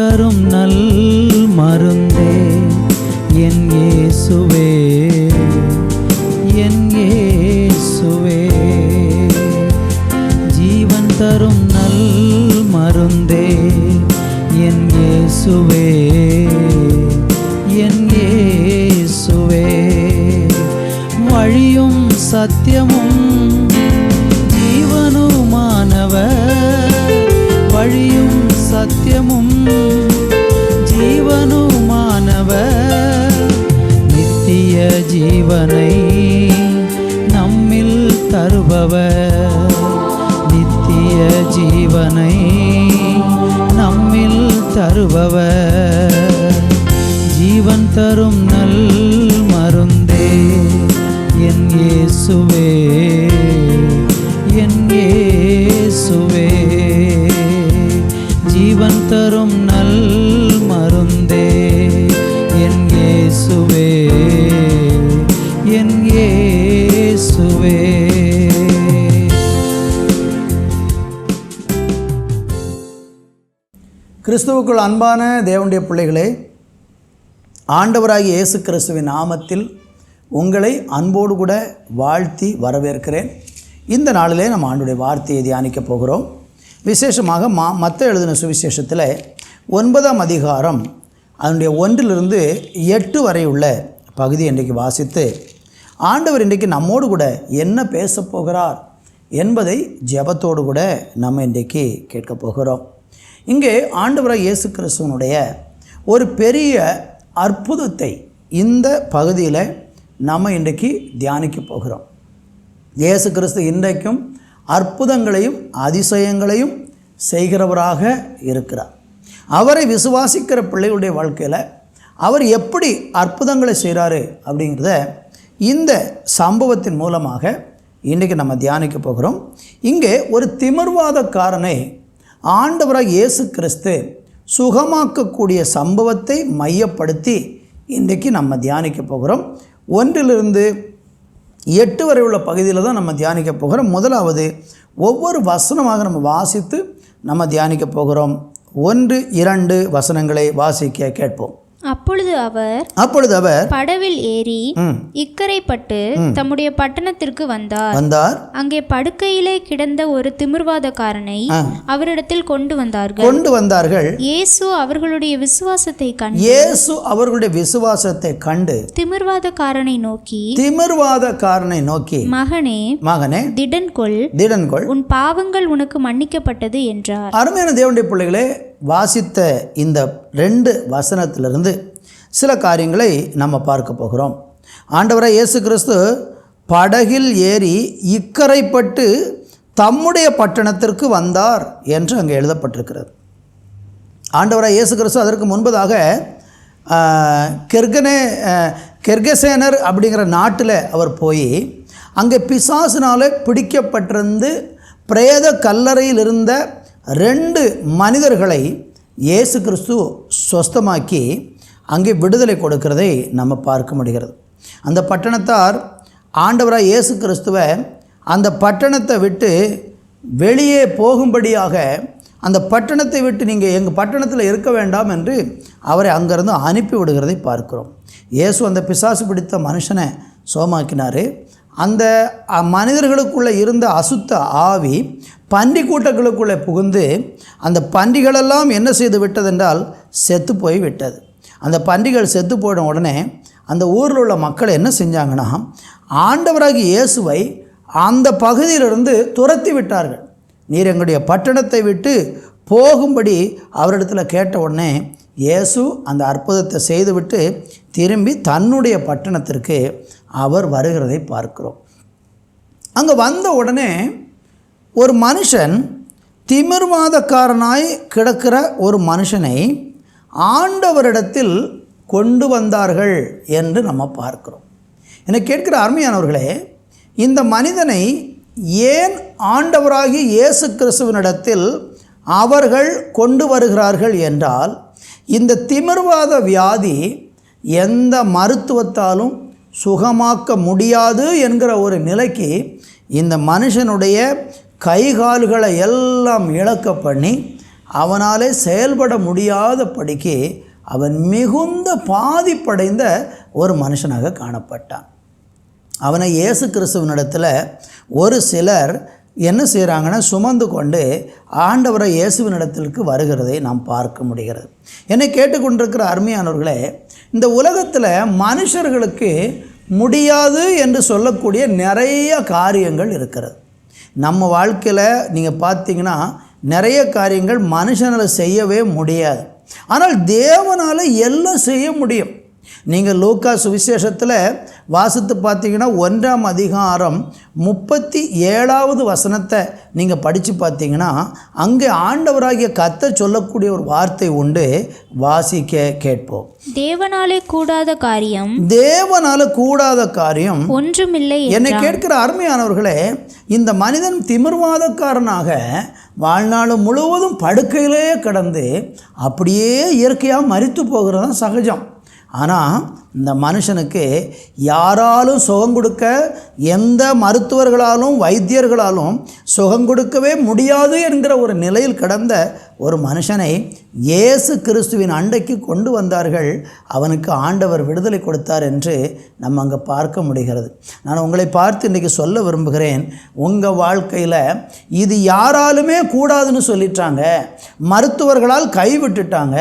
தரும் நல் மருந்தே என் இயேசுவே, என் இயேசுவே. ஜீவன் தரும் நல் மருந்தே என் இயேசுவே, என் இயேசுவே. வழியும் சத்தியமும் ஜீவனுமானவர், வழியும் சத்தியமும் ஜீவனுமானவர். நித்திய ஜீவனை நம்மில் தருபவர், நித்திய ஜீவனை நம்மில் தருபவர். ஜீவன் தரும் நல் மருந்தே என் இயேசுவே, என் இயேசுவே. ஜீவன் தரும் நல் மருந்தே என் இயேசுவே, என் இயேசுவே. கிறிஸ்துவுக்குள் அன்பான தேவனுடைய பிள்ளைகளே, ஆண்டவராகிய இயேசு கிறிஸ்துவின் நாமத்தில் உங்களை அன்போடு கூட வாழ்த்தி வரவேற்கிறேன். இந்த நாளிலே நம்ம ஆண்டுடைய வார்த்தையை தியானிக்கப் போகிறோம். விசேஷமாக மத்தேயு எழுதின சுவிசேஷத்தில் 9ஆம் அதிகாரம் அதனுடைய 1-8 வரை உள்ள பகுதி இன்றைக்கு வாசித்து, ஆண்டவர் இன்றைக்கு நம்மோடு கூட என்ன பேசப் போகிறார் என்பதை ஜெபத்தோடு கூட நம்ம இன்றைக்கு கேட்கப் போகிறோம். இங்கே ஆண்டவராகிய இயேசு கிறிஸ்துவனுடைய ஒரு பெரிய அற்புதத்தை இந்த பகுதியில் நம்ம இன்றைக்கு தியானிக்க போகிறோம். இயேசு கிறிஸ்து இன்றைக்கும் அற்புதங்களையும் அதிசயங்களையும் செய்கிறவராக இருக்கிறார். அவரை விசுவாசிக்கிற பிள்ளைகளுடைய வாழ்க்கையில் அவர் எப்படி அற்புதங்களை செய்கிறாரு அப்படிங்கிறத இந்த சம்பவத்தின் மூலமாக இன்றைக்கி நம்ம தியானிக்க போகிறோம். இங்கே ஒரு திமிர்வாதக்காரனை ஆண்டவராக இயேசு கிறிஸ்து சுகமாக்கக்கூடிய சம்பவத்தை மையப்படுத்தி இன்றைக்கு நம்ம தியானிக்க போகிறோம். 1-8 வரை உள்ள பகுதியில் தான் நம்ம தியானிக்க போகிறோம். முதலாவது ஒவ்வொரு வசனமாக நம்ம வாசித்து நம்ம தியானிக்க போகிறோம். 1-2 வசனங்களை வாசிக்க கேட்போம். அப்பொழுது அவர் படவில் ஏறி இக்கரைப்பட்டு தம்முடைய பட்டணத்திற்கு வந்தார். அங்கே படுக்கையிலே கிடந்த ஒரு திமிர்வாதக்காரனை அவரிடத்தில் கொண்டு வந்தார்கள். இயேசு அவர்களுடைய விசுவாசத்தை கண்டு திமிர்வாதக்காரனை நோக்கி மகனே திடன் கொள், உன் பாவங்கள் உனக்கு மன்னிக்கப்பட்டது என்றார். அருமையான தேவனுடைய பிள்ளைகளே, வாசித்த இந்த 2 வசனத்திலிருந்து சில காரியங்களை நம்ம பார்க்க போகிறோம். ஆண்டவராய் இயேசு கிறிஸ்து படகில் ஏறி இக்கரைப்பட்டு தம்முடைய பட்டணத்திற்கு வந்தார் என்று அங்கே எழுதப்பட்டிருக்கிறது. ஆண்டவராய் இயேசு கிறிஸ்து அதற்கு முன்பதாக கெர்கசேனர் அப்படிங்கிற நாட்டில் அவர் போய் அங்கே பிசாசினால் பிடிக்கப்பட்டிருந்து பிரேத கல்லறையில் இருந்த 2 மனிதர்களை இயேசு கிறிஸ்து சொஸ்தமாக்கி அங்கே விடுதலை கொடுக்கிறதை நம்ம பார்க்க முடிகிறது. அந்த பட்டணத்தார் ஆண்டவராய் இயேசு கிறிஸ்துவை அந்த பட்டணத்தை விட்டு வெளியே போகும்படியாக, அந்த பட்டணத்தை விட்டு நீங்கள் எங்கள் பட்டணத்தில் இருக்க வேண்டாம் என்று அவரை அங்கேருந்து அனுப்பி விடுகிறதை பார்க்கிறோம். இயேசு அந்த பிசாசு பிடித்த மனுஷனை சோமாக்கினார். அந்த மனிதர்களுக்குள்ளே இருந்த அசுத்த ஆவி பன்றி கூட்டங்களுக்குள்ளே புகுந்து அந்த பன்றிகளெல்லாம் என்ன செய்து விட்டதென்றால் செத்து போய் விட்டது. அந்த பன்றிகள் செத்து போன உடனே அந்த ஊரில் உள்ள மக்கள் என்ன செஞ்சாங்கன்னா, ஆண்டவராகிய இயேசுவை அந்த பகுதியிலிருந்து துரத்தி விட்டார்கள். நீர் எங்களுடைய பட்டணத்தை விட்டு போகும்படி அவரிடத்தில் கேட்ட உடனே இயேசு அந்த அற்புதத்தை செய்துவிட்டு திரும்பி தன்னுடைய பட்டணத்திற்கு அவர் வருகிறதை பார்க்கிறோம். அங்கே வந்த உடனே ஒரு மனுஷன், திமிர்வாதக்காரனாய் கிடக்கிற ஒரு மனுஷனை ஆண்டவரிடத்தில் கொண்டு வந்தார்கள் என்று நம்ம பார்க்கிறோம். என்னை கேட்கிற அருமையானவர்களே, இந்த மனிதனை ஏன் ஆண்டவராகிய இயேசு கிறிஸ்துவினிடத்தில் அவர்கள் கொண்டு வருகிறார்கள் என்றால், இந்த திமிர்வாத வியாதி எந்த மருத்துவத்தாலும் சுகமாக்க முடியாது என்கிற ஒரு நிலைக்கு இந்த மனுஷனுடைய கைகால்களை எல்லாம் இழக்க பண்ணி அவனாலே செயல்பட முடியாதபடிக்கு அவன் மிகுந்த பாதிப்படைந்த ஒரு மனுஷனாக காணப்பட்டான். அவனை இயேசு கிறிஸ்துவனிடத்தில் ஒரு சிலர் என்ன செய்கிறாங்கன்னா சுமந்து கொண்டு ஆண்டவரை இயேசுவினிடத்திற்கு வருகிறதை நாம் பார்க்க முடிகிறது. என்னை கேட்டுக்கொண்டிருக்கிற அருமையானவர்களே, இந்த உலகத்தில் மனுஷர்களுக்கு முடியாது என்று சொல்லக்கூடிய நிறைய காரியங்கள் இருக்கிறது. நம்ம வாழ்க்கையில் நீங்கள் பார்த்தீங்கன்னா நிறைய காரியங்கள் மனுஷனால் செய்யவே முடியாது, ஆனால் தேவனால் எல்லாம் செய்ய முடியும். நீங்கள் லூக்கா சுவிசேஷத்தில் வாசித்து பார்த்தீங்கன்னா 1ஆம் அதிகாரம் 37வது வசனத்தை நீங்கள் படித்து பார்த்தீங்கன்னா அங்கே ஆண்டவராகிய கர்த்தர் சொல்லக்கூடிய ஒரு வார்த்தை உண்டு. வாசிக்க கேட்போம். தேவனாலே கூடாத காரியம் ஒன்றுமில்லை. என்னை கேட்கிற அருமையானவர்களே, இந்த மனிதன் திமிர்வாதக்காரனாக வாழ்நாள் முழுவதும் படுக்கையிலே கிடந்து அப்படியே இயற்கையாக மரித்து போகிறது தான் சகஜம். ஆனால் இந்த மனுஷனுக்கு யாராலும் சுகம் கொடுக்க, எந்த மருத்துவர்களாலும் வைத்தியர்களாலும் சுகம் கொடுக்கவே முடியாது என்கிற ஒரு நிலையில் கிடந்த ஒரு மனுஷனை இயேசு கிறிஸ்துவின் அண்டைக்கு கொண்டு வந்தார்கள். அவனுக்கு ஆண்டவர் விடுதலை கொடுத்தார் என்று நம்ம அங்கே பார்க்க முடிகிறது. நான் உங்களை பார்த்து இன்றைக்கி சொல்ல விரும்புகிறேன், உங்கள் வாழ்க்கையில் இது யாராலுமே கூடாதுன்னு சொல்லிட்டாங்க, மருத்துவர்களால் கைவிட்டுட்டாங்க,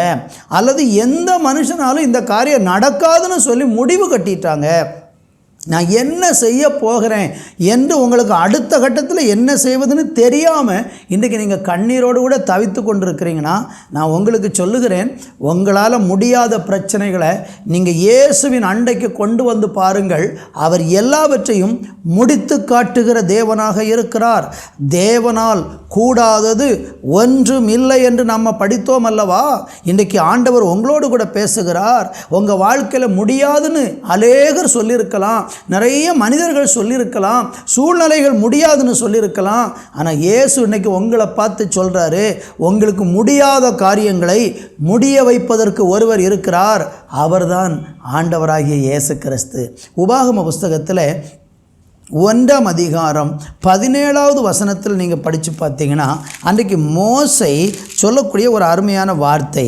அல்லது எந்த மனுஷனாலும் இந்த காரியம் நடக்காதுன்னு சொல்லி முடிவு கட்டிட்டாங்க. நான் என்ன செய்ய போகிறேன் என்று உங்களுக்கு அடுத்த கட்டத்தில் என்ன செய்வதுன்னு தெரியாமல் இன்றைக்கி நீங்கள் கண்ணீரோடு கூட தவித்து கொண்டிருக்கிறீங்கன்னா, நான் உங்களுக்கு சொல்லுகிறேன், உங்களால் முடியாத பிரச்சனைகளை நீங்கள் இயேசுவின் அண்டைக்கு கொண்டு வந்து பாருங்கள். அவர் எல்லாவற்றையும் முடித்து காட்டுகிற தேவனாக இருக்கிறார். தேவனால் கூடாதது ஒன்றும் இல்லை என்று நம்ம படித்தோம் அல்லவா? இன்றைக்கி ஆண்டவர் உங்களோடு கூட பேசுகிறார். உங்கள் வாழ்க்கையில் முடியாதுன்னு அநேகர் சொல்லியிருக்கலாம், நிறைய மனிதர்கள் சொல்லியிருக்கலாம், சூழ்நிலைகள் முடியாதுன்னு சொல்லியிருக்கலாம். ஆனால் இயேசு இன்னைக்கு உங்களை பார்த்து சொல்கிறாரு, உங்களுக்கு முடியாத காரியங்களை முடிய வைப்பதற்கு ஒருவர் இருக்கிறார். அவர்தான் ஆண்டவராகிய இயேசு கிறிஸ்து. உபாகம புஸ்தகத்தில் 1ஆம் அதிகாரம் 17வது வசனத்தில் நீங்கள் படித்து பார்த்தீங்கன்னா அன்றைக்கு மோசை சொல்லக்கூடிய ஒரு அருமையான வார்த்தை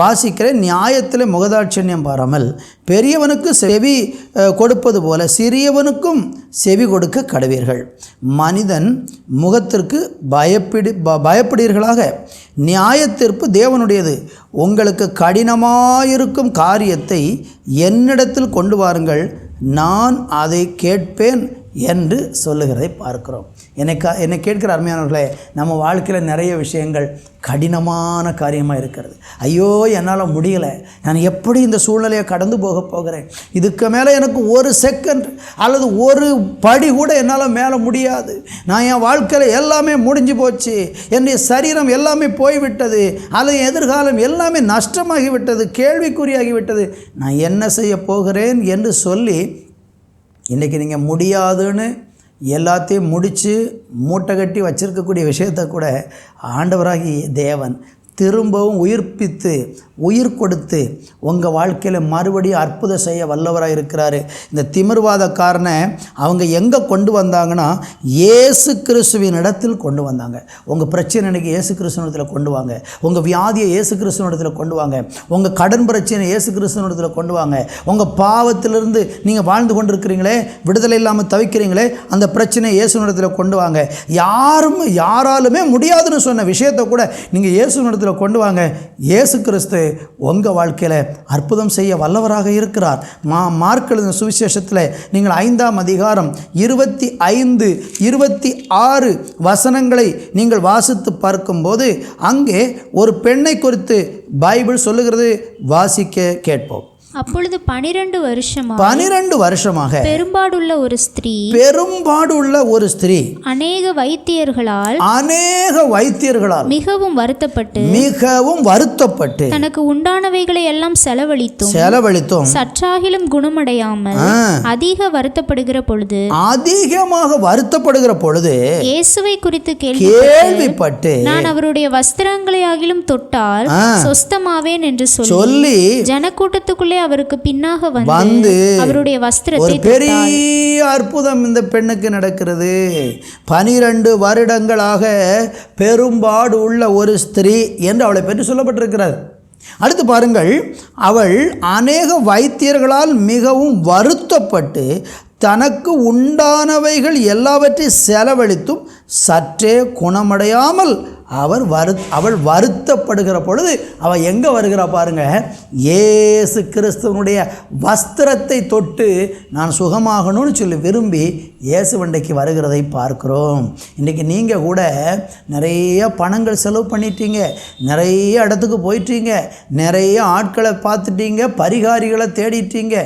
வாசிக்கிற, நியாயத்தில் முகதாட்சண்யம் பாராமல் பெரியவனுக்கு செவி கொடுப்பது போல சிறியவனுக்கும் செவி கொடுக்க கடவீர்கள். மனிதன் முகத்திற்கு பயப்படுவீர்களாக. நியாயத்தீர்ப்பு தேவனுடையது. உங்களுக்கு கடினமாயிருக்கும் காரியத்தை என்னிடத்தில் கொண்டு வாருங்கள், நான் அதை கேட்பேன் என்று சொல்லுகிறதை பார்க்கிறோம். என்னை கேட்கிற அருமையானவர்களே, நம்ம வாழ்க்கையில் நிறைய விஷயங்கள் கடினமான காரியமாக இருக்கிறது. ஐயோ என்னால் முடியலை, நான் எப்படி இந்த சூழ்நிலையை கடந்து போகிறேன், இதுக்கு மேலே எனக்கு ஒரு செகண்ட் அல்லது ஒரு படி கூட என்னால் மேலே முடியாது, நான் என் வாழ்க்கையில் எல்லாமே முடிஞ்சு போச்சு, என்னுடைய சரீரம் எல்லாமே போய்விட்டது, அல்லது எதிர்காலம் எல்லாமே நஷ்டமாகிவிட்டது, கேள்விக்குறியாகிவிட்டது, நான் என்ன செய்ய போகிறேன் என்று சொல்லி இன்றைக்கி நீங்கள் முடியாதுன்னு எல்லாத்தையும் முடித்து மூட்டை கட்டி வச்சிருக்கக்கூடிய விஷயத்தை கூட ஆண்டவராகி தேவன் திரும்பவும் உயிர்ப்பித்து உயிர் கொடுத்து உங்கள் வாழ்க்கையில் மறுபடியும் அற்புதம் செய்ய வல்லவராக இருக்கிறாரு. இந்த திமிர்வாதக்காரனை அவங்க எங்கே கொண்டு வந்தாங்கன்னா இயேசு கிறிஸ்துவின் இடத்தில் கொண்டு வந்தாங்க. உங்கள் பிரச்சனைக்கு இயேசு கிறிஸ்துவனிடத்தில் கொண்டு வாங்க, உங்கள் வியாதியை இயேசு கிறிஸ்துவனிடத்தில் கொண்டு வாங்க, உங்கள் கடன் பிரச்சனை இயேசு கிறிஸ்துவனிடத்தில் கொண்டு வாங்க, உங்கள் பாவத்திலிருந்து நீங்கள் வாழ்ந்து கொண்டிருக்கிறீங்களே, விடுதலை இல்லாமல் தவிக்கிறீங்களே, அந்த பிரச்சனையை இயேசுவனிடத்தில் கொண்டு வாங்க. யாராலுமே முடியாதுன்னு சொன்ன விஷயத்தை கூட நீங்கள் இயேசுவனிடத்தில் கொண்டு வாங்க. இயேசு கிறிஸ்து உங்கள் வாழ்க்கையில் அற்புதம் செய்ய வல்லவராக இருக்கிறார். மார்க் எழுதின சுவிசேஷத்தில் நீங்கள் 5ஆம் அதிகாரம் 25, 26 வசனங்களை நீங்கள் வாசித்து பார்க்கும்போது அங்கே ஒரு பெண்ணை குறித்து பைபிள் சொல்லுகிறது. வாசிக்க கேட்போம். அப்பொழுது 12 வருஷமாக பெரும்பாடுள்ள ஒரு ஸ்திரீ அநேக வைத்தியர்களால் மிகவும் வருத்தப்பட்டு தனக்கு உண்டானவைகளை எல்லாம் செலவழித்தும் சற்றாகிலும் குணமடையாமல் அதிகமாக வருத்தப்படுகிற பொழுது இயேசுவை குறித்து கேள்விப்பட்டு நான் அவருடைய வஸ்திரங்களை ஆகிலும் தொட்டால் சொஸ்தமாவேன் என்று சொல்லி ஜனக்கூட்டத்துக்குள்ளே அவருக்கு பின்னாக வந்து அவருடைய வஸ்திரத்தை ஒரு பெரிய அற்புதம் இந்த பெண்ணுக்கு நடக்கிறது. 12 வருடங்களாக பெரும்பாடு உள்ள ஒரு ஸ்திரீ என்று அவளை பற்றி சொல்லப்பட்டிருக்கிறது. அடுத்து பாருங்கள், அவள் அநேக வைத்தியர்களால் மிகவும் வருத்தப்பட்டு தனக்கு உண்டானவைகள் எல்லாவற்றையும் செலவழித்தும் சற்றே குணமடையாமல் அவள் வருத்தப்படுகிற பொழுது அவள் எங்கே வருகிறா பாருங்க, இயேசு கிறிஸ்துவனுடைய வஸ்திரத்தை தொட்டு நான் சுகமாகணும்னு சொல்லி விரும்பி இயேசுவண்டைக்கு வருகிறதை பார்க்கிறோம். இன்றைக்கி நீங்கள் கூட நிறைய பணங்கள் செலவு பண்ணிட்டீங்க, நிறைய இடத்துக்கு போயிட்டீங்க, நிறைய ஆட்களை பார்த்துட்டீங்க, பரிகாரிகளை தேடிட்டீங்க,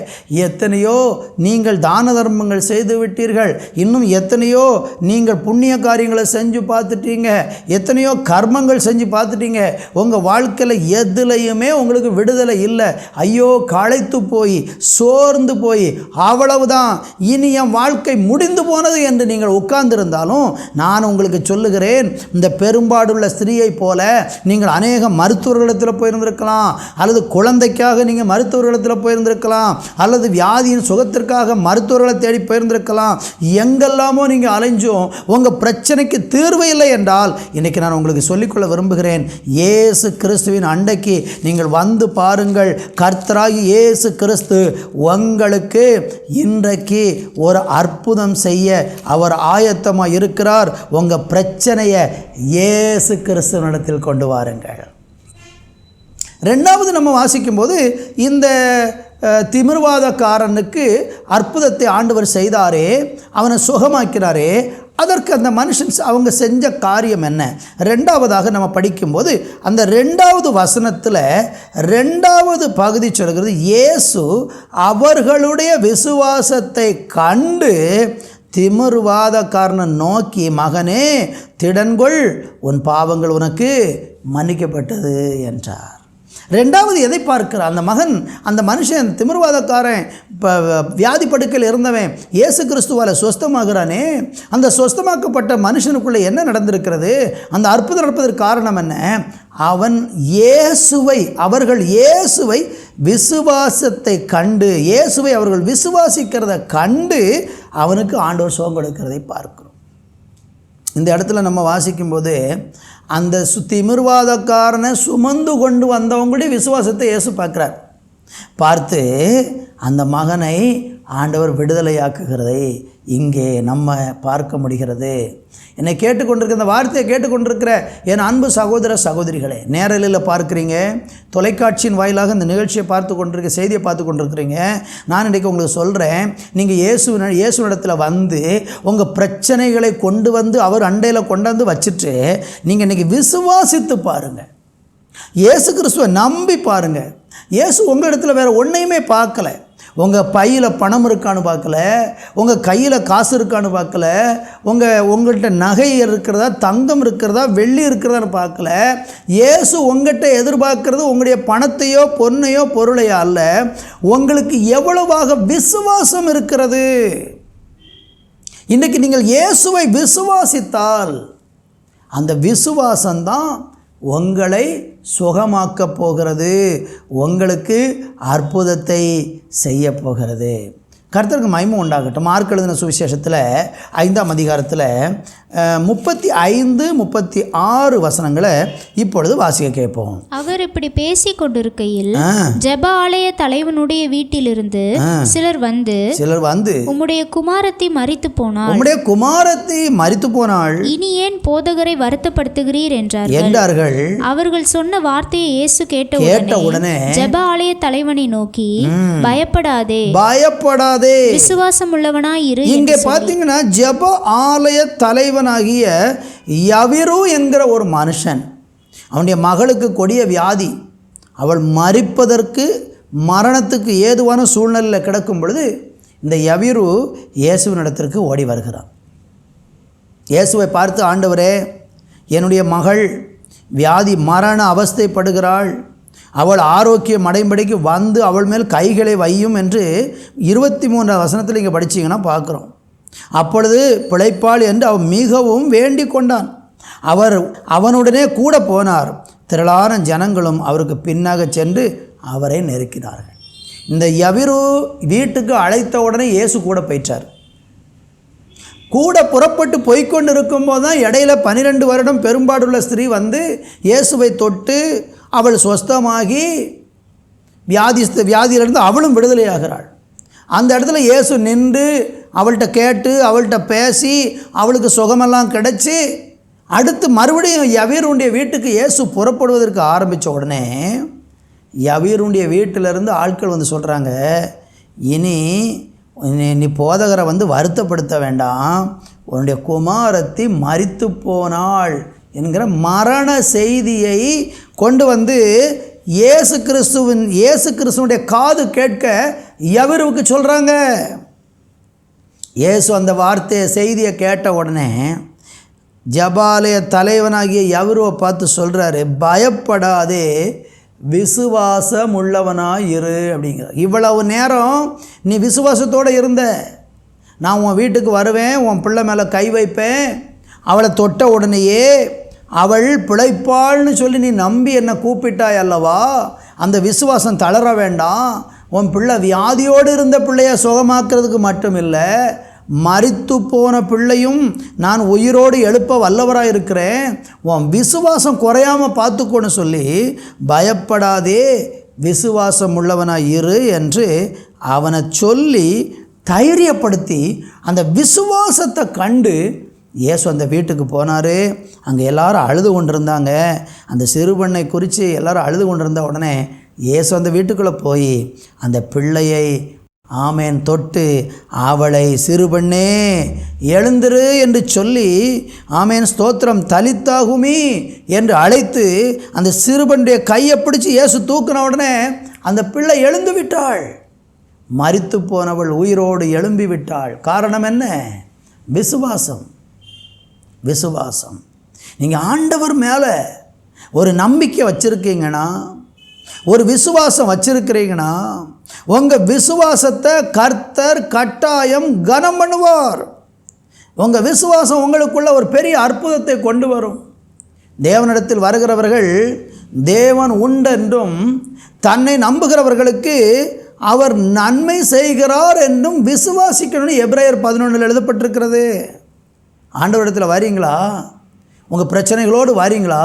எத்தனையோ நீங்கள் தான தர்மங்கள் செய்து விட்டீர்கள், இன்னும் எத்தனையோ நீங்கள் புண்ணிய காரியங்களை செஞ்சு பார்த்துட்டீங்க, எத்தனையோ கர்மங்கள் செஞ்சு பார்த்துட்டீங்க. உங்கள் வாழ்க்கையில் எதுலையுமே உங்களுக்கு விடுதலை இல்லை. ஐயோ, களைத்து போய் சோர்ந்து போய் அவ்வளவுதான், இனி என் வாழ்க்கை முடிந்து போனது என்று நீங்கள் உட்கார்ந்திருந்தாலும் நான் உங்களுக்கு சொல்லுகிறேன், இந்த பெரும்பாடுள்ள ஸ்திரீயை போல நீங்கள் அநேக மருத்துவர்களிடத்தில் போயிருந்திருக்கலாம், அல்லது குழந்தைக்காக நீங்கள் மருத்துவர்களிடத்தில் போயிருந்திருக்கலாம், அல்லது வியாதியின் சுகத்திற்காக மருத்துவர்களை தேடி போயிருந்திருக்கலாம். எங்கெல்லாமோ நீங்கள் அலைஞ்சும் உங்கள் பிரச்சனைக்கு தீர்வு இல்லை என்றால் இன்றைக்கி நான் உங்களுக்கு சொல்லிக்கொள்ள விரும்புகிறேன், இயேசு கிறிஸ்துவின் அண்டைக்கு நீங்கள் வந்து பாருங்கள். கர்த்தராகி இயேசு கிறிஸ்து உங்களுக்கு இன்றைக்கு ஒரு அற்புதம் செய்ய அவர் ஆயத்தமாக இருக்கிறார். உங்கள் பிரச்சனையை இயேசு கிறிஸ்துவனிடத்தில் கொண்டு வாருங்கள். ரெண்டாவது நம்ம வாசிக்கும்போது, இந்த திமிர்வாதக்காரனுக்கு அற்புதத்தை ஆண்டவர் செய்தாரே, அவனை சுகமாக்கிறாரே, அதற்கு அந்த மனுஷன் அவங்க செஞ்ச காரியம் என்ன? ரெண்டாவதாக நம்ம படிக்கும்போது அந்த 2வது வசனத்தில் 2வது பகுதி சொல்கிறது, இயேசு அவர்களுடைய விசுவாசத்தை கண்டு திமிர்வாதக்காரனை நோக்கி, மகனே திடன்கொள், உன் பாவங்கள் உனக்கு மன்னிக்கப்பட்டது என்றார். ரெண்டாவது எதை பார்க்கிறார்? அந்த மனுஷன் திமிர்வாதக்காரன், வியாதி படுக்கையில் இருந்தவன் இயேசு கிறிஸ்துவால் சொஸ்தமாகிறானே, அந்த சொஸ்தமாக்கப்பட்ட மனுஷனுக்குள்ளே என்ன நடந்திருக்கிறது? அந்த அற்புதம் நடப்பதற்கு காரணம் என்ன? அவர்கள் இயேசுவை விசுவாசத்தை கண்டு, இயேசுவை அவர்கள் விசுவாசிக்கிறத கண்டு அவனுக்கு ஆண்டவர் சுகம் கொடுக்கிறதை பார்க்கிறோம். இந்த இடத்துல நம்ம வாசிக்கும்போது அந்த திமிர்வாதக்காரனை சுமந்து கொண்டு வந்தவங்களுடைய விசுவாசத்தை இயேசு பார்க்குறார். பார்த்து அந்த மகனை ஆண்டவர் விடுதலையாக்குகிறதை இங்கே நம்ம பார்க்க முடிகிறது. என்னை கேட்டுக்கொண்டிருக்க, இந்த வார்த்தையை கேட்டுக்கொண்டிருக்கிற என் அன்பு சகோதர சகோதரிகளே, நேரலையில் பார்க்குறீங்க, தொலைக்காட்சியின் வாயிலாக இந்த நிகழ்ச்சியை பார்த்து கொண்டிருக்க, செய்தியை பார்த்து கொண்டிருக்கிறீங்க. நான் இன்றைக்கி உங்களுக்கு சொல்கிறேன், நீங்கள் இயேசுவிடத்தில் வந்து உங்கள் பிரச்சனைகளை கொண்டு வந்து அவர் அண்டையில் கொண்டாந்து வச்சுட்டு நீங்கள் இன்றைக்கி விசுவாசித்து பாருங்கள், இயேசு கிறிஸ்துவை நம்பி பாருங்கள். இயேசு உங்கள் இடத்துல வேறு ஒன்றையுமே பார்க்கல. உங்கள் பையில் பணம் இருக்கான்னு பார்க்கல, உங்கள் கையில் காசு இருக்கான்னு பார்க்கல, உங்கள்கிட்ட நகை இருக்கிறதா, தங்கம் இருக்கிறதா, வெள்ளி இருக்கிறதான்னு பார்க்கல. இயேசு உங்கள்கிட்ட எதிர்பார்க்கறது உங்களுடைய பணத்தையோ பொன்னையோ பொருளையோ அல்ல, உங்களுக்கு எவ்வளவாக விசுவாசம் இருக்கிறது. இன்றைக்கு நீங்கள் இயேசுவை விசுவாசித்தால் அந்த விசுவாசம்தான் உங்களை சுகமாக்கப் போகிறது, உங்களுக்கு அற்புதத்தை செய்ய போகிறது. கர்த்தருக்கு மகிமை உண்டாகட்டும். மார்க் எழுதின சுவிசேஷத்தில் 5ஆம் அதிகாரத்தில் 35, 36 வசனங்களை இப்பொழுது வாசிக்க கேட்போம். அவர் இப்படி பேசிக் கொண்டிருக்கையில் ஜெப ஆலய தலைவனுடைய வீட்டிலிருந்து சிலர் வந்து உம்முடைய குமாரத்தி மரித்து போனாள், இனி ஏன் போதகரை வருத்தப்படுத்துகிறீர் என்றார்கள். அவர்கள் சொன்ன வார்த்தையை இயேசு கேட்ட உடனே ஜெப ஆலய தலைவனை நோக்கி, பயப்படாதே, விசுவாசம் உள்ளவனாய் இரு. இங்கே பார்த்தீங்கன்னா ஜெப ஆலய தலைவனாகிய யவிரு என்கிற ஒரு மனுஷன், அவனுடைய மகளுக்கு கொடிய வியாதி, அவள் மரிப்பதற்கு மரணத்துக்கு ஏதுவான சூழ்நிலையில் கிடக்கும் பொழுது இந்த யவிரு இயேசுவினிடத்திற்கு ஓடி வருகிறான். இயேசுவை பார்த்து, ஆண்டவரே, என்னுடைய மகள் வியாதி மரண அவஸ்தைப்படுகிறாள், அவள் ஆரோக்கியம் அடையும்படிக்கு வந்து அவள் மேல் கைகளை வையும் என்று 23 வசனத்தில் இங்கே படிச்சிங்கன்னா பார்க்குறோம். அப்பொழுது பிழைப்பாள் என்று அவன் மிகவும் வேண்டிக் கொண்டான். அவனுடனே கூட போனார். திரளான ஜனங்களும் அவருக்கு பின்னாக சென்று அவரை நெருக்கினார்கள். இந்த யவிரு வீட்டுக்கு அழைத்த உடனே இயேசு கூட போயிட்டார். கூட புறப்பட்டு போய்கொண்டு இருக்கும்போது தான் இடையில 12 வருடம் பெரும்பாடுள்ள ஸ்திரீ வந்து இயேசுவை தொட்டு அவள் சொஸ்தமாகி வியாதியிலிருந்து அவளும் விடுதலையாகிறாள். அந்த இடத்துல இயேசு நின்று அவள்கிட்ட கேட்டு அவள்கிட்ட பேசி அவளுக்கு சுகமெல்லாம் கிடைச்சி அடுத்து மறுபடியும் யவீருடைய வீட்டுக்கு இயேசு புறப்படுவதற்கு ஆரம்பித்த உடனே யவீருடைய வீட்டிலிருந்து ஆட்கள் வந்து சொல்கிறாங்க, இனி நீ போதகரை வந்து வருத்தப்படுத்த வேண்டாம், உன்னுடைய குமாரத்தி மரித்து போனாள் என்கிற மரண செய்தியை கொண்டு வந்து இயேசு கிறிஸ்துவனுடைய காது கேட்க யவீருவுக்கு சொல்கிறாங்க. இயேசு அந்த வார்த்தையை செய்தியை கேட்ட உடனே ஜபாலய தலைவனாகிய யவீருவை பார்த்து சொல்கிறாரு, பயப்படாதே, விசுவாசம் உள்ளவனாக இரு அப்படிங்கிறார். இவ்வளவு நேரம் நீ விசுவாசத்தோடு இருந்த, நான் உன் வீட்டுக்கு வருவேன், உன் பிள்ளை மேலே கை வைப்பேன், அவளை தொட்ட உடனேயே அவள் பிழைப்பாள்னு சொல்லி நீ நம்பி என்னை கூப்பிட்டாய் அல்லவா, அந்த விசுவாசம் தளர வேண்டாம். உன் பிள்ளை வியாதியோடு இருந்த பிள்ளையை சுகமாக்குறதுக்கு மட்டும் இல்லை, மரித்து போன பிள்ளையும் நான் உயிரோடு எழுப்ப வல்லவராக இருக்கிறேன், உன் விசுவாசம் குறையாமல் பார்த்துக்கோன்னு சொல்லி பயப்படாதே, விசுவாசம் உள்ளவனாக இரு என்று அவனை சொல்லி தைரியப்படுத்தி அந்த விசுவாசத்தை கண்டு இயேசு அந்த வீட்டுக்கு போனார். அங்கே எல்லாரும் அழுது கொண்டிருந்தாங்க. அந்த சிறுபெண்ணை குறித்து எல்லாரும் அழுது கொண்டிருந்த உடனே இயேசு அந்த வீட்டுக்குள்ளே போய் அந்த பிள்ளையை ஆமேன் தொட்டு அவளை சிறுபெண்ணே எழுந்திரு என்று சொல்லி ஆமேன் ஸ்தோத்திரம் தலித்தாகுமி என்று அழைத்து அந்த சிறுபெண்ணுடைய கையை பிடிச்சி இயேசு தூக்கின உடனே அந்த பிள்ளை எழுந்து விட்டாள். மரித்து போனவள் உயிரோடு எழும்பி விட்டாள். காரணம் என்ன? விசுவாசம். விசுவாசம். நீங்கள் ஆண்டவர் மேலே ஒரு நம்பிக்கை வச்சுருக்கீங்கன்னா, ஒரு விசுவாசம் வச்சிருக்கிறீங்கன்னா, உங்கள் விசுவாசத்தை கர்த்தர் கட்டாயம் கனம் பண்ணுவார். உங்கள் விசுவாசம் உங்களுக்குள்ள ஒரு பெரிய அற்புதத்தை கொண்டு வரும். தேவனிடத்தில் வருகிறவர்கள் தேவன் உண்டென்றும் தன்னை நம்புகிறவர்களுக்கு அவர் நன்மை செய்கிறார் என்றும் விசுவாசிக்கணும்னு எபிரேயர் 11 எழுதப்பட்டிருக்கிறது. ஆண்டவரிடத்தில் வரீங்களா? உங்கள் பிரச்சனைகளோடு வரீங்களா?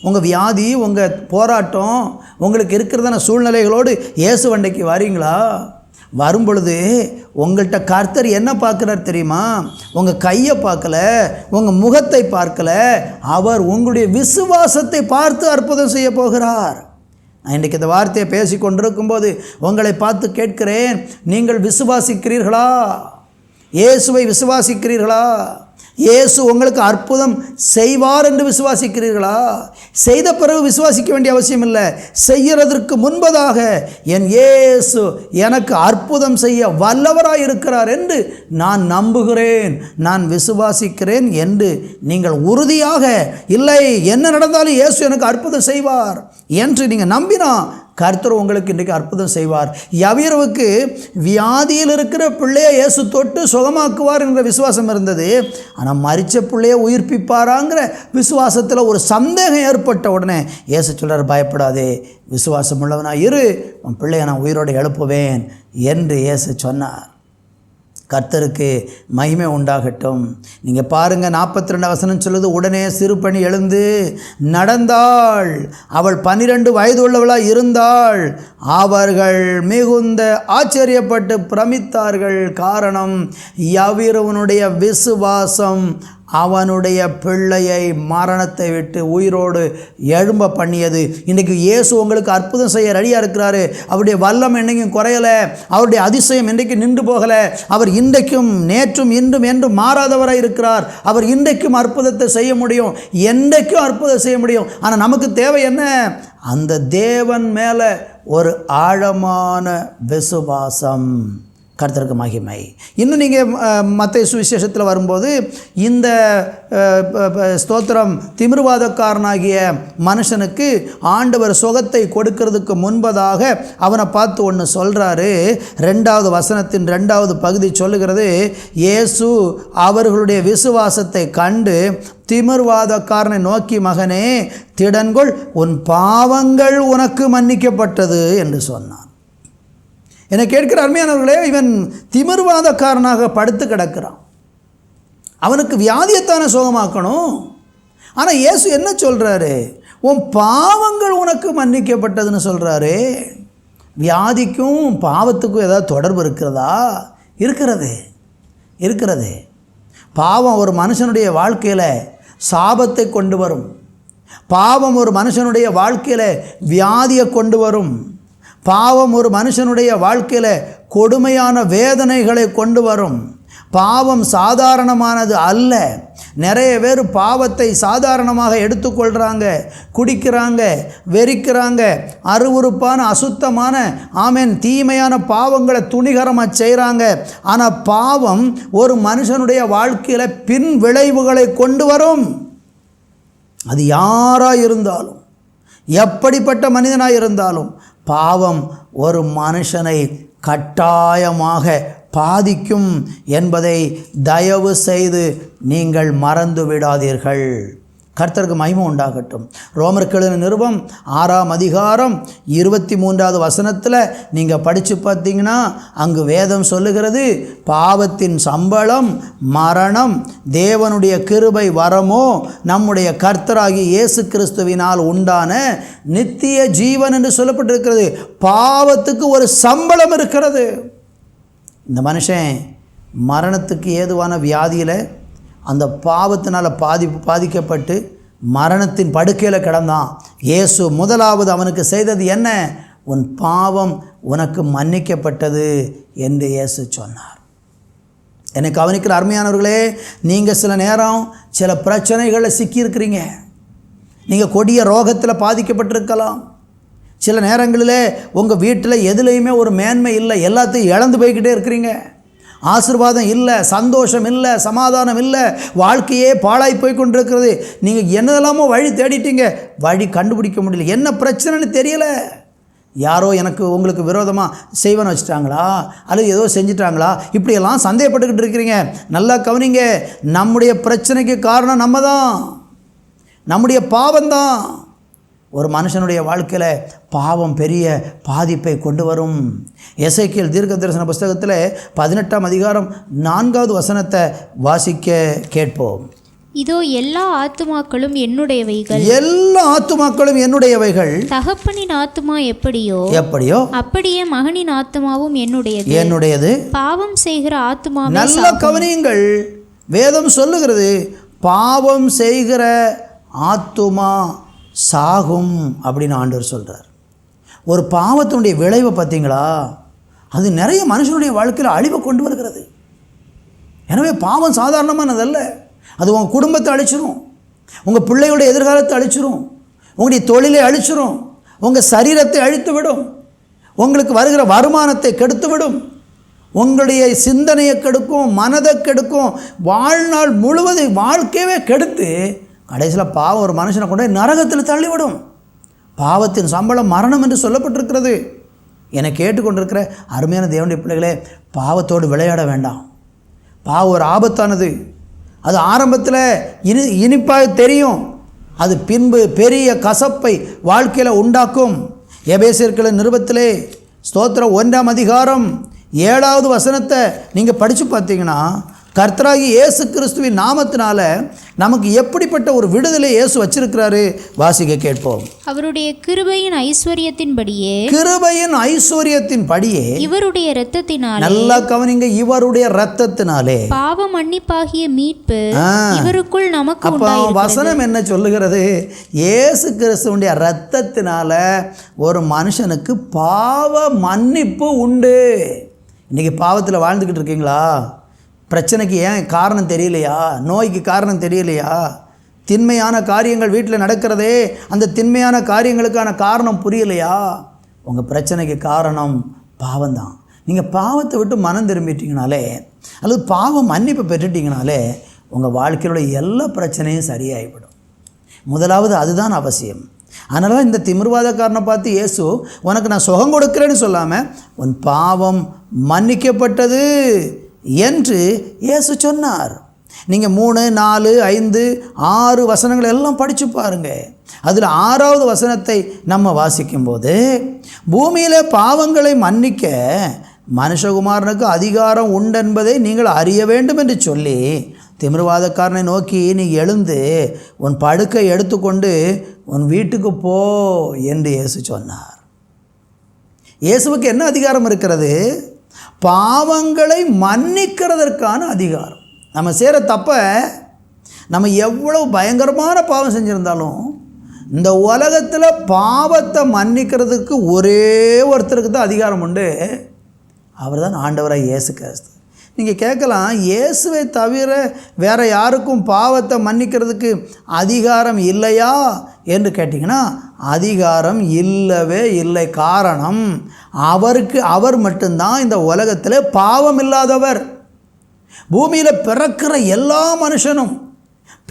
உங்கள் வியாதி, உங்கள் போராட்டம், உங்களுக்கு இருக்கிறதான சூழ்நிலைகளோடு இயேசு வண்டைக்கு வரீங்களா? வரும் பொழுது உங்கள்கிட்ட கர்த்தர் என்ன பார்க்குறார் தெரியுமா? உங்கள் கையை பார்க்கல, உங்கள் முகத்தை பார்க்கல, அவர் உங்களுடைய விசுவாசத்தை பார்த்து அற்புதம் செய்ய போகிறார். நான் இன்றைக்கி இந்த வார்த்தையை பேசி கொண்டிருக்கும்போது உங்களை பார்த்து கேட்கிறேன், நீங்கள் விசுவாசிக்கிறீர்களா? இயேசுவை விசுவாசிக்கிறீர்களா? இயேசு உங்களுக்கு அற்புதம் செய்வார் என்று விசுவாசிக்கிறீர்களா? செய்த பிறகு விசுவாசிக்க வேண்டிய அவசியம் இல்லை. செய்கிறதற்கு முன்பதாக என் இயேசு எனக்கு அற்புதம் செய்ய வல்லவராய் இருக்கிறார் என்று நான் நம்புகிறேன், நான் விசுவாசிக்கிறேன் என்று நீங்கள் உறுதியாக, இல்லை என்ன நடந்தாலும் இயேசு எனக்கு அற்புதம் செய்வார் என்று நீங்கள் நம்பினா கர்த்தர் உங்களுக்கு இன்றைக்கு அற்புதம் செய்வார். யவீருவுக்கு வியாதியில் இருக்கிற பிள்ளையை இயேசு தொட்டு சுகமாக்குவார் என்ற விசுவாசம் இருந்தது. ஆனால் மரித்த பிள்ளையை உயிர்ப்பிப்பாராங்கிற விசுவாசத்தில் ஒரு சந்தேகம் ஏற்பட்ட உடனே இயேசு சொல்கிறார், பயப்படாதே, விசுவாசம் உள்ளவனாக இரு, உன் பிள்ளையை நான் உயிரோடு எழுப்புவேன் என்று இயேசு சொன்னார். கர்த்தருக்கு மகிமை உண்டாகட்டும். நீங்கள் பாருங்கள், 42 வசனம் சொல்லுது, உடனே சிறுபெண் எழுந்து நடந்தாள், அவள் 12 வயது உள்ளவளாக இருந்தாள். அவர்கள் மிகுந்த ஆச்சரியப்பட்டு பிரமித்தார்கள். காரணம், யவீருவனுடைய விசுவாசம் அவனுடைய பிள்ளையை மரணத்தை விட்டு உயிரோடு எழும்ப பண்ணியது. இன்றைக்கு இயேசு உங்களுக்கு அற்புதம் செய்ய ரெடியாக இருக்கிறாரு. அவருடைய வல்லம் என்றைக்கும் குறையலை, அவருடைய அதிசயம் இன்றைக்கு நின்று போகலை. அவர் இன்றைக்கும் நேற்றும் இன்றும் என்றும் மாறாதவராக இருக்கிறார். அவர் இன்றைக்கும் அற்புதத்தை செய்ய முடியும், என்றைக்கும் அற்புதம் செய்ய முடியும். ஆனால் நமக்கு தேவை என்ன? அந்த தேவன் மேலே ஒரு ஆழமான விசுவாசம். கர்த்தருக்கு மகிமை. இன்னும் நீங்கள் மத்தேயு சுவிசேஷத்தில் வரும்போது இந்த ஸ்தோத்திரம் திமிர்வாதக்காரனாகிய மனுஷனுக்கு ஆண்டவர் சுகத்தை கொடுக்கிறதுக்கு முன்பதாக அவனை பார்த்து ஒன்று சொல்கிறாரு. 2வது வசனத்தின் 2வது பகுதி சொல்லுகிறது, இயேசு அவர்களுடைய விசுவாசத்தை கண்டு திமிர்வாதக்காரனை நோக்கி, மகனே திடன்கொள், உன் பாவங்கள் உனக்கு மன்னிக்கப்பட்டது என்று சொன்னான். என்னை கேட்கிற அருமையானவர்களே, இவன் திமிர்வாதக்காரனாக படுத்து கிடக்கிறான். அவனுக்கு வியாதியத்தான சுகமாக்கணும். ஆனால் இயேசு என்ன சொல்கிறாரு? உன் பாவங்கள் உனக்கு மன்னிக்கப்பட்டதுன்னு சொல்கிறாரு. வியாதிக்கும் பாவத்துக்கும் ஏதாவது தொடர்பு இருக்கிறதா? இருக்கிறது. பாவம் ஒரு மனுஷனுடைய வாழ்க்கையில் சாபத்தை கொண்டு வரும். பாவம் ஒரு மனுஷனுடைய வாழ்க்கையில் வியாதியை கொண்டு வரும். பாவம் ஒரு மனுஷனுடைய வாழ்க்கையில் கொடுமையான வேதனைகளை கொண்டு வரும். பாவம் சாதாரணமானது அல்ல. நிறைய பேர் பாவத்தை சாதாரணமாக எடுத்துக்கொள்கிறாங்க, குடிக்கிறாங்க, வெறிக்கிறாங்க, அருவருப்பான அசுத்தமான தீமையான பாவங்களை துணிகரமாக செய்கிறாங்க. ஆனால் பாவம் ஒரு மனுஷனுடைய வாழ்க்கையில் பின் விளைவுகளை கொண்டு வரும். அது யாராக இருந்தாலும், எப்படிப்பட்ட மனிதனாக இருந்தாலும், பாவம் ஒரு மனுஷனை கட்டாயமாக பாதிக்கும் என்பதை தயவு செய்து நீங்கள் மறந்து விடாதீர்கள். கர்த்தருக்கு மகிமை உண்டாகட்டும். ரோமர்கள் நிருபம் 6ஆம் அதிகாரம் 23வது வசனத்தில் நீங்கள் படித்து பார்த்தீங்கன்னா அங்கு வேதம் சொல்லுகிறது, பாவத்தின் சம்பளம் மரணம், தேவனுடைய கிருபை வரமோ நம்முடைய கர்த்தராகிய இயேசு கிறிஸ்துவினால் உண்டான நித்திய ஜீவன் என்று சொல்லப்பட்டிருக்கிறது. பாவத்துக்கு ஒரு சம்பளம் இருக்கிறது. இந்த மனுஷன் மரணத்துக்கு ஏதுவான வியாதியில் அந்த பாவத்தினால் பாதிக்கப்பட்டு மரணத்தின் படுக்கையில் கிடந்தான். இயேசு முதலாவது அவனுக்கு செய்தது என்ன? உன் பாவம் உனக்கு மன்னிக்கப்பட்டது என்று இயேசு சொன்னார். என்னை கவனிக்கிற அருமையானவர்களே, நீங்கள் சில நேரம் சில பிரச்சனைகளில் சிக்கியிருக்கிறீங்க. நீங்கள் கொடிய ரோகத்தில் பாதிக்கப்பட்டிருக்கலாம். சில நேரங்களில் உங்கள் வீட்டில் எதுலேயுமே ஒரு மேன்மை இல்லை, எல்லாத்தையும் இழந்து போய்கிட்டே இருக்கிறீங்க. ஆசீர்வாதம் இல்லை, சந்தோஷம் இல்லை, சமாதானம் இல்லை, வாழ்க்கையே பாழாய் போய் கொண்டிருக்கிறது. நீங்கள் என்னதெல்லாமோ வழி தேடிட்டீங்க, வழி கண்டுபிடிக்க முடியல. என்ன பிரச்சனைன்னு தெரியலை. யாரோ உங்களுக்கு விரோதமாக செய்வன வச்சுட்டாங்களா, அல்லது ஏதோ செஞ்சிட்டாங்களா, இப்படியெல்லாம் சந்தேகப்பட்டுக்கிட்டு இருக்கிறீங்க. நல்லா கவனிங்க, நம்முடைய பிரச்சனைக்கு காரணம் நம்ம தான், நம்முடைய பாவம்தான். ஒரு மனுஷனுடைய வாழ்க்கையில் பாவம் பெரிய பாதிப்பை கொண்டு வரும். எசேக்கியேல் தீர்க்கதரிசன புஸ்தகத்தில் 18ஆம் அதிகாரம் 4வது வசனத்தை வாசிக்க கேட்போம். இதோ எல்லா ஆத்துமாக்களும் என்னுடையவைகள், எல்லா ஆத்துமாக்களும் என்னுடையவைகள். தகப்பனின் ஆத்துமா எப்படியோ அப்படியே மகனின் ஆத்துமாவும் என்னுடையது. பாவம் செய்கிற ஆத்துமா, நல்ல கவனியுங்கள், வேதம் சொல்லுகிறது பாவம் செய்கிற ஆத்துமா சாகும் அப்படின்னு ஆண்டவர் சொல்கிறார். ஒரு பாவத்தினுடைய விளைவை பார்த்தீங்களா, அது நிறைய மனுஷனுடைய வாழ்க்கையில் அழிவை கொண்டு வருகிறது. எனவே பாவம் சாதாரணமானதல்ல. அது உங்கள் குடும்பத்தை அழிச்சிரும், உங்கள் பிள்ளைகளுடைய எதிர்காலத்தை அழிச்சிரும், உங்களுடைய தொழிலை அழிச்சிரும், உங்கள் சரீரத்தை அழித்து விடும், உங்களுக்கு வருகிற வருமானத்தை கெடுத்து விடும், உங்களுடைய சிந்தனையை கெடுக்கும், மனதை கெடுக்கும், வாழ்நாள் முழுவதும் வாழ்க்கையவே கெடுத்து கடைசியில் பாவம் ஒரு மனுஷனை கொண்டு நரகத்தில் தள்ளிவிடும். பாவத்தின் சம்பளம் மரணம் என்று சொல்லப்பட்டிருக்கிறது. என்னை கேட்டுக்கொண்டிருக்கிற அருமையான தேவனுடைய பிள்ளைகளே, பாவத்தோடு விளையாட வேண்டாம். பாவம் ஒரு ஆபத்தானது. அது ஆரம்பத்தில் இனிப்பாக தெரியும், அது பின்பு பெரிய கசப்பை வாழ்க்கையில் உண்டாக்கும். எபேசியர்களின் நிருபத்திலே ஸ்தோத்திரம் 1ஆம் அதிகாரம் 7வது வசனத்தை நீங்கள் படித்து பார்த்தீங்கன்னா, கர்த்தராகி இயேசு கிறிஸ்துவின் நாமத்தினால நமக்கு எப்படிப்பட்ட ஒரு விடுதலை இயேசு வச்சிருக்கிறாரு, வாசிக்க கேட்போம். அவருடைய கிருபையின் ஐஸ்வரியத்தின்படியே இவருடைய இரத்தத்தினாலே, நல்லா கவனிங்க, இவருடைய இரத்தத்தினாலே பாவ மன்னிப்பாகிய மீட்பு இவருக்குள் நமக்கு உண்டாயிருக்கிறது. வசனம் என்ன சொல்லுகிறது? இயேசு கிறிஸ்துவினுடைய இரத்தத்தினால ஒரு மனுஷனுக்கு பாவ மன்னிப்பு உண்டு. இன்னைக்கு பாவத்தில் வாழ்ந்துக்கிட்டு இருக்கீங்களா? பிரச்சனைக்கு ஏன் காரணம் தெரியலையா? நோய்க்கு காரணம் தெரியலையா? திண்மையான காரியங்கள் வீட்டில் நடக்கிறதே, அந்த திண்மையான காரியங்களுக்கான காரணம் புரியலையா? உங்கள் பிரச்சனைக்கு காரணம் பாவம்தான். நீங்கள் பாவத்தை விட்டு மனம் திரும்பிட்டீங்கனாலே, அல்லது பாவம் மன்னிப்பு பெற்றுட்டிங்கனாலே உங்கள் வாழ்க்கையோட எல்லா பிரச்சனையும் சரியாகிவிடும். முதலாவது அதுதான் அவசியம். அதனால இந்த திமிர்வாதக்காரனை பார்த்து இயேசு உனக்கு நான் சுகம் கொடுக்குறேன்னு சொல்லாமல் உன் பாவம் மன்னிக்கப்பட்டது என்று இயேசு சொன்னார். நீங்கள் 3, 4, 5, 6 வசனங்கள் எல்லாம் படித்து பாருங்கள். அதில் 6வது வசனத்தை நம்ம வாசிக்கும்போது, பூமியிலே பாவங்களை மன்னிக்க மனுஷகுமாரனுக்கு அதிகாரம் உண்டென்பதை நீங்கள் அறிய வேண்டும் என்று சொல்லி திமிர்வாதக்காரனை நோக்கி, நீ எழுந்து உன் படுக்கை எடுத்துக்கொண்டு உன் வீட்டுக்கு போ என்று இயேசு சொன்னார். இயேசுவுக்கு என்ன அதிகாரம் இருக்கிறது? பாவங்களை மன்னிக்கிறதற்கான அதிகாரம். நம்ம செய்கிற தப்பை, நம்ம எவ்வளவு பயங்கரமான பாவம் செஞ்சுருந்தாலும் இந்த உலகத்தில் பாவத்தை மன்னிக்கிறதுக்கு ஒரே ஒருத்தருக்கு தான் அதிகாரம் உண்டு. அவர் தான் ஆண்டவராக இயேசு கிறிஸ்து. நீங்கள் கேட்கலாம், இயேசுவை தவிர வேறு யாருக்கும் பாவத்தை மன்னிக்கிறதுக்கு அதிகாரம் இல்லையா என்று கேட்டிங்கன்னா, அதிகாரம் இல்லவே இல்லை. காரணம், அவர் மட்டும்தான் இந்த உலகத்தில் பாவம் இல்லாதவர். பூமியில் பிறக்கிற எல்லா மனுஷனும்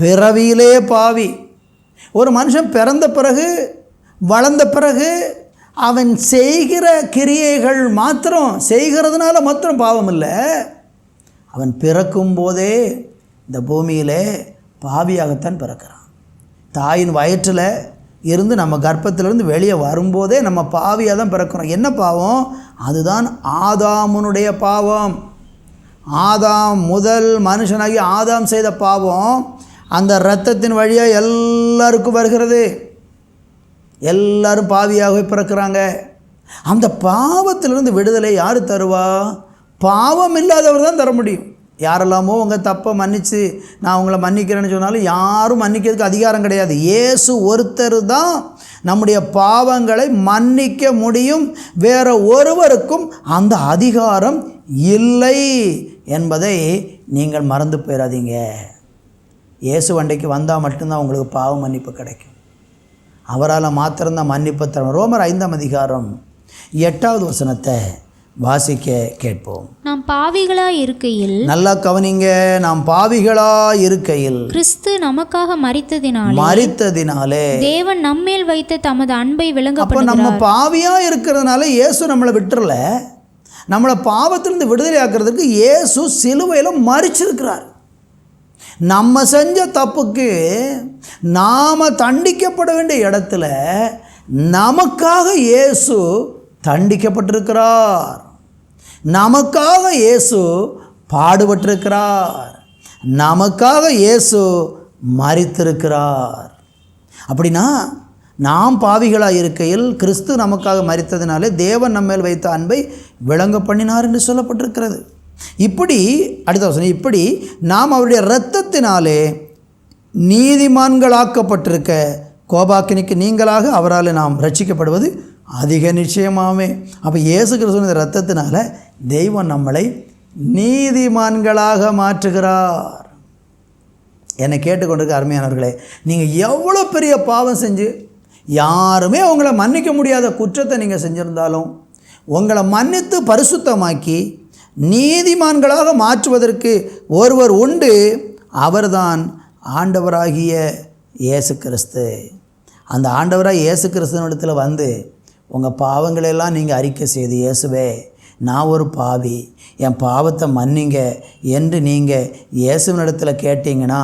பிறவியிலே பாவி. ஒரு மனுஷன் பிறந்த பிறகு, வளர்ந்த பிறகு அவன் செய்கிற கிரியைகள் மாத்திரம், செய்கிறதுனால மாத்திரம் பாவம் இல்லை. அவன் பிறக்கும் போதே இந்த பூமியிலே பாவியாகத்தான் பிறக்கிறான். தாயின் வயிற்றில் இருந்து நம்ம கர்ப்பத்திலிருந்து வெளியே வரும்போதே நம்ம பாவியாக தான் பிறக்கிறோம். என்ன பாவம்? அதுதான் ஆதாமுனுடைய பாவம். ஆதாம், முதல் மனுஷனாகி ஆதாம் செய்த பாவம் அந்த இரத்தத்தின் வழியாக எல்லாருக்கும் வருகிறது. எல்லாரும் பாவியாகவே பிறக்கிறாங்க. அந்த பாவத்திலிருந்து விடுதலை யார் தருவா? பாவம் இல்லாதவர் தான் தர முடியும். யாரெல்லாமோ உங்கள் தப்பை மன்னித்து நான் உங்களை மன்னிக்கிறேன்னு சொன்னாலும் யாரும் மன்னிக்கிறதுக்கு அதிகாரம் கிடையாது. இயேசு ஒருத்தர் தான் நம்முடைய பாவங்களை மன்னிக்க முடியும். வேறு ஒருவருக்கும் அந்த அதிகாரம் இல்லை என்பதை நீங்கள் மறந்து போயிடாதீங்க. இயேசு வண்டைக்கு வந்தால் மட்டும்தான் உங்களுக்கு பாவ மன்னிப்பு கிடைக்கும். அவரால் மாத்திரம்தான் மன்னிப்பு தரும். ரோமர் 5ஆம் அதிகாரம் 8வது வசனத்தை வாசிக்க கேட்போம். நாம் பாவிகளாய் இருக்கையில், நல்லா கவனிங்க, நாம் பாவிகளாய் இருக்கையில் கிறிஸ்து நமக்காக மரித்ததினாலே தேவன் நம்மேல் வைத்த தமது அன்பை அப்போ நம்ம பாவியா இருக்கிறதுனால இயேசு நம்மளை விட்டுறல. நம்மளை பாவத்திலிருந்து விடுதலை ஆக்கிறதுக்கு இயேசு சிலுவையில் மரிச்சிருக்கிறார். நம்ம செஞ்ச தப்புக்கு நாம் தண்டிக்கப்பட வேண்டிய இடத்துல நமக்காக இயேசு தண்டிக்கப்பட்டிருக்கிறார். நமக்காக இயேசு பாடுபட்டிருக்கிறார். நமக்காக இயேசு மரித்திருக்கிறார். அப்படின்னா நாம் பாவிகளாக இருக்கையில் கிறிஸ்து நமக்காக மரித்ததினாலே தேவன் நம்மேல் வைத்த அன்பை விளங்க பண்ணினார் என்று சொல்லப்பட்டிருக்கிறது. இப்படி அடுத்த வசனம், இப்படி நாம் அவருடைய இரத்தத்தினாலே நீதிமான்களாக்கப்பட்டிருக்க கோபாக்கினிக்கு நீங்களாக அவரால் நாம் ரட்சிக்கப்படுவது அதிக நிச்சயமாமே. அப்போ இயேசு கிறிஸ்துவின் இரத்தத்தினால தெய்வம் நம்மளை நீதிமான்களாக மாற்றுகிறார். என்னை கேட்டுக்கொண்டிருக்க அருமையானவர்களே, நீங்கள் எவ்வளோ பெரிய பாவம் செஞ்சு யாருமே உங்களை மன்னிக்க முடியாத குற்றத்தை நீங்கள் செஞ்சுருந்தாலும் உங்களை மன்னித்து பரிசுத்தமாக்கி நீதிமான்களாக மாற்றுவதற்கு ஒருவர் உண்டு. அவர்தான் ஆண்டவராகிய இயேசு கிறிஸ்து. அந்த ஆண்டவராக இயேசு கிறிஸ்துவினிடத்தில் வந்து உங்கள் பாவங்களெல்லாம் நீங்கள் அறிக்கை செய்து, இயேசுவே நான் ஒரு பாவி, என் பாவத்தை மன்னிங்க என்று நீங்கள் இயேசுவினிடத்தில் கேட்டிங்கன்னா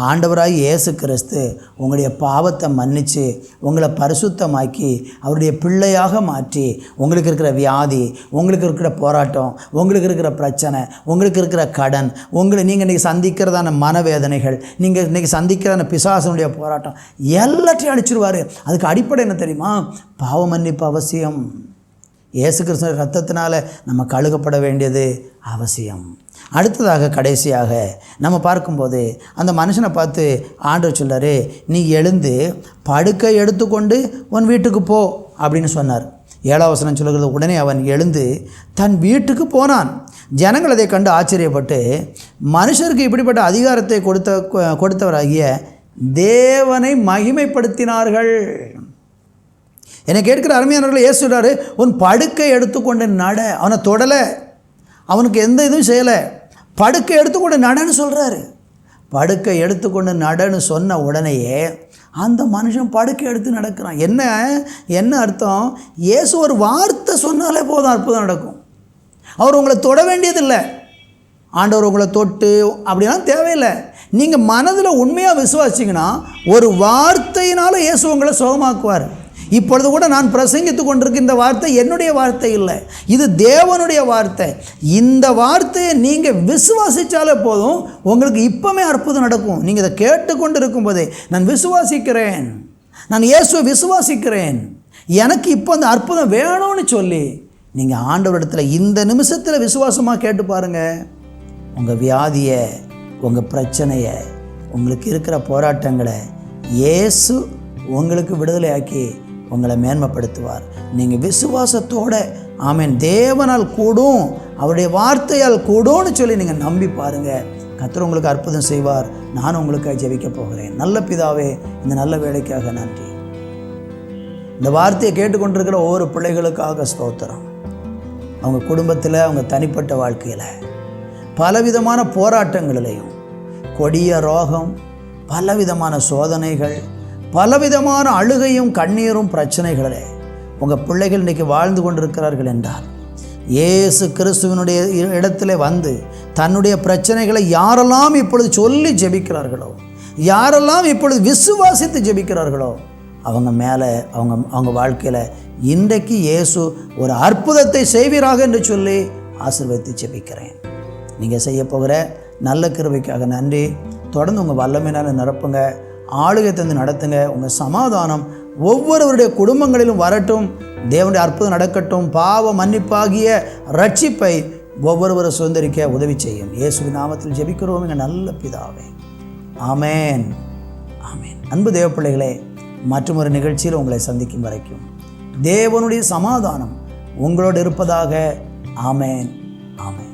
ஆண்டவராக இயேசு கிறிஸ்து உங்களுடைய பாவத்தை மன்னித்து உங்களை பரிசுத்தமாக்கி அவருடைய பிள்ளையாக மாற்றி உங்களுக்கு இருக்கிற வியாதி, உங்களுக்கு இருக்கிற போராட்டம், உங்களுக்கு இருக்கிற பிரச்சனை, உங்களுக்கு இருக்கிற கடன், நீங்கள் இன்றைக்கி சந்திக்கிறதான மனவேதனைகள், நீங்கள் இன்றைக்கி சந்திக்கிறதான பிசாசனுடைய போராட்டம் எல்லாத்தையும் அழிச்சிருவார். அதுக்கு அடிப்படை என்ன தெரியுமா? பாவ மன்னிப்பு அவசியம். இயேசு கிறிஸ்துவின் இரத்தத்தினால நம்ம கழுகப்பட வேண்டியது அவசியம். அடுத்ததாக கடைசியாக நம்ம பார்க்கும்போது அந்த மனுஷனை பார்த்து ஆண்டவர் சொல்கிறாரு, நீ எழுந்து படுக்கை எடுத்துக்கொண்டு உன் வீட்டுக்கு போ அப்படின்னு சொன்னார். 7ஆம் வசனம் சொல்லுகிறது, உடனே அவன் எழுந்து தன் வீட்டுக்கு போனான். ஜனங்கள் அதை கண்டு ஆச்சரியப்பட்டு மனுஷருக்கு இப்படிப்பட்ட அதிகாரத்தை கொடுத்தவராகிய தேவனை மகிமைப்படுத்தினார்கள். என்னை கேட்கிற அருமையானவர்களை இயேசு சொல்கிறாரு, உன் படுக்கை எடுத்துக்கொண்டு நட. அவனை தொடலை, அவனுக்கு எந்த இதுவும் செய்யலை. படுக்கை எடுத்துக்கொண்டு நடன்னு சொல்கிறாரு. படுக்கை எடுத்துக்கொண்டு நடன்னு சொன்ன உடனேயே அந்த மனுஷன் படுக்கை எடுத்து நடக்கிறான். என்ன அர்த்தம்? இயேசு ஒரு வார்த்தை சொன்னாலே போதும், அற்புதம் நடக்கும். அவர் உங்களை தொட வேண்டியதில்லை. ஆண்டவர் உங்களை தொட்டு அப்படிலாம் தேவையில்லை. நீங்கள் மனதில் உண்மையாக விசுவாசிங்கன்னா ஒரு வார்த்தையினால இயேசு உங்களை சுகமாக்குவார். இப்பொழுது கூட நான் பிரசங்கித்து கொண்டிருக்க இந்த வார்த்தை என்னுடைய வார்த்தை இல்லை, இது தேவனுடைய வார்த்தை. இந்த வார்த்தையை நீங்கள் விசுவாசித்தாலே போதும், உங்களுக்கு இப்போமே அற்புதம் நடக்கும். நீங்கள் இதை கேட்டுக்கொண்டு இருக்கும்போதே நான் விசுவாசிக்கிறேன், நான் இயேசுவை விசுவாசிக்கிறேன், எனக்கு இப்போ அந்த அற்புதம் வேணும்னு சொல்லி நீங்கள் ஆண்டவரிடத்தில் இந்த நிமிஷத்தில் விசுவாசமாக கேட்டு பாருங்கள். உங்கள் வியாதியை, உங்கள் பிரச்சனையை, உங்களுக்கு இருக்கிற போராட்டங்களை இயேசு உங்களுக்கு விடுதலையாக்கி உங்களை மேன்மைப்படுத்துவார். நீங்கள் விசுவாசத்தோடு ஆமென் தேவனால் கூடும், அவருடைய வார்த்தையால் கூடும்னு சொல்லி நீங்கள் நம்பி பாருங்கள். கர்த்தர் உங்களுக்கு அற்புதம் செய்வார். நான் உங்களுக்காக ஜெபிக்க போகிறேன். நல்ல பிதாவே, இந்த நல்ல வேலைக்காக நன்றி. இந்த வார்த்தையை கேட்டுக்கொண்டிருக்கிற ஒவ்வொரு பிள்ளைகளுக்காக ஸ்தோத்திரம். அவங்க குடும்பத்தில், அவங்க தனிப்பட்ட வாழ்க்கையில் பலவிதமான போராட்டங்களிலையும், கொடிய ரோகம், பலவிதமான சோதனைகள், பலவிதமான அழுகையும் கண்ணீரும் பிரச்சனைகளே உங்கள் பிள்ளைகள் இன்றைக்கி வாழ்ந்து கொண்டிருக்கிறார்கள் என்றால், இயேசு கிறிஸ்துவனுடைய இடத்துல வந்து தன்னுடைய பிரச்சனைகளை யாரெல்லாம் இப்பொழுது சொல்லி ஜெபிக்கிறார்களோ, யாரெல்லாம் இப்பொழுது விசுவாசித்து ஜெபிக்கிறார்களோ, அவங்க மேலே, அவங்க வாழ்க்கையில் இன்றைக்கு இயேசு ஒரு அற்புதத்தை செய்வீராக என்று சொல்லி ஆசீர்வதித்து ஜெபிக்கிறேன். நீங்கள் செய்ய போகிற நல்ல கிருபைக்காக நன்றி. தொடர்ந்து உங்கள் வல்லமையினால் நிரப்புங்க, ஆளுகை தந்து நடத்துங்க. உங்கள் சமாதானம் ஒவ்வொருவருடைய குடும்பங்களிலும் வரட்டும். தேவனுடைய அற்புதம் நடக்கட்டும். பாவ மன்னிப்பாகிய ரட்சிப்பை ஒவ்வொருவரும் சுதந்திரிக்க உதவி செய்யும். இயேசுவின் நாமத்தில் ஜெபிக்கிறோம் எங்கள் நல்ல பிதாவே. ஆமேன், ஆமேன். அன்பு தேவ பிள்ளைகளே, மற்றொரு நிகழ்ச்சியில் உங்களை சந்திக்கும் வரைக்கும் தேவனுடைய சமாதானம் உங்களோடு இருப்பதாக. ஆமேன், ஆமேன்.